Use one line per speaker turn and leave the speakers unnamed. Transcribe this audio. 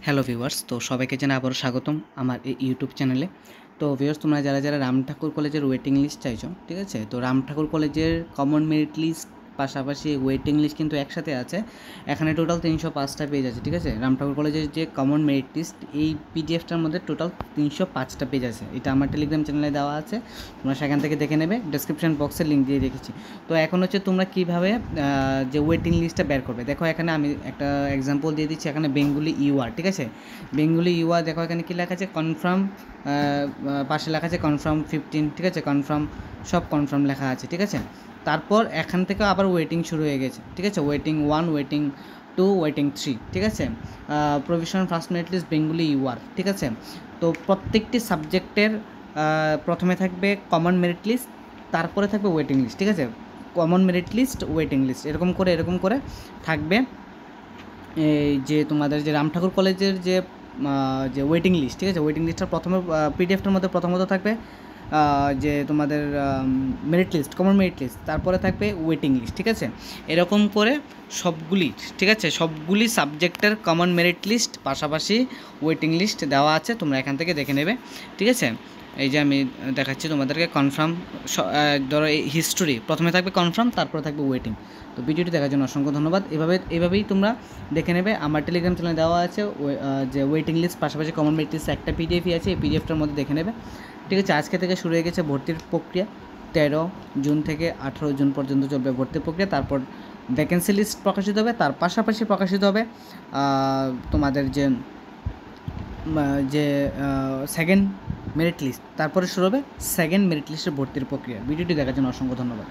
Hello viewers, তো সবাইকে জানাই আবারও স্বাগতম আমার এই ইউটিউব চ্যানেলে। তো ভিউয়ার্স, তোমরা যারা যারা রাম ঠাকুর কলেজের ওয়েটিং লিস্ট চাইছো, ঠিক আছে? তো রাম ঠাকুর কলেজের কমন মেরিট লিস্ট পাশাপাশি ওয়েটিং লিস্ট কিন্তু একসাথে আছে। এখানে টোটাল 305টা পেজ আছে, ঠিক আছে? রাম ঠাকুর কলেজের যে কমন মেরিট লিস্ট এই পিডিএফটার মধ্যে টোটাল 305টা পেজ আছে। এটা আমার টেলিগ্রাম চ্যানেলে দেওয়া আছে, তোমরা সেখান থেকে দেখে নেবে। ডেসক্রিপশন বক্সে লিঙ্ক দিয়ে রেখেছি। তো এখন হচ্ছে তোমরা কীভাবে যে ওয়েটিং লিস্টটা বের করবে, দেখো এখানে আমি একটা এক্সাম্পল দিয়ে দিচ্ছি। এখানে বেঙ্গলি ইউআর, ঠিক আছে? বেঙ্গলি ইউআর দেখো এখানে কী লেখা আছে, কনফার্ম, পাশে লেখা আছে কনফার্ম 15, ঠিক আছে? কনফার্ম, সব কনফার্ম লেখা আছে, ঠিক আছে? তারপর এখান থেকে আবার ওয়েটিং শুরু হয়ে গেছে, ঠিক আছে? ওয়েটিং 1, ওয়েটিং 2, ওয়েটিং 3, ঠিক আছে? Provisional first merit list Bengali UR, ঠিক আছে? তো প্রত্যেকটি সাবজেক্টের প্রথমে থাকবে কমন মেরিট লিস্ট, তারপরে থাকবে ওয়েটিং লিস্ট, ঠিক আছে? Common merit list, waiting list, এরকম করে থাকবে। এই যে তোমাদের যে রাম ঠাকুর কলেজের যে ওয়েটিং লিস্ট, ঠিক আছে? ওয়েটিং লিস্টটার প্রথমে পিডিএফটার মধ্যে প্রথমত থাকবে যে তোমাদের merit list, common merit list, তারপরে থাকবে ওয়েটিং লিস্ট, ঠিক আছে? এরকম করে সবগুলি, ঠিক আছে? সবগুলি সাবজেক্টের কমন মেরিট লিস্ট পাশাপাশি ওয়েটিং লিস্ট দেওয়া আছে, তোমরা এখান থেকে দেখে নেবে, ঠিক আছে? এই যে আমি দেখাচ্ছি তোমাদেরকে। কনফার্ম, ধরো এই হিস্টোরি প্রথমে থাকবে কনফার্ম, তারপরে থাকবে ওয়েটিং। তো ভিডিওটি দেখার জন্য অসংখ্য ধন্যবাদ। এভাবেই তোমরা দেখে নেবে। আমার টেলিগ্রাম চ্যানেলে দেওয়া আছে যে ওয়েটিং লিস্ট পাশাপাশি কমন মেরিট লিস্ট একটা পিডিএফই আছে, এই পিডিএফটার মধ্যে দেখে নেবে, ঠিক আছে? আজকে থেকে শুরু হয়ে গেছে ভর্তির প্রক্রিয়া। 13 জুন থেকে 18 জুন পর্যন্ত চলবে ভর্তির প্রক্রিয়া। তারপর ভ্যাকেন্সি লিস্ট প্রকাশিত হবে, তার পাশাপাশি প্রকাশিত হবে তোমাদের যে সেকেন্ড মেরিট লিস্ট, তারপরে শুরু হবে সেকেন্ড মেরিট লিস্টের ভর্তির প্রক্রিয়া। ভিডিওটি দেখার জন্য অসংখ্য ধন্যবাদ।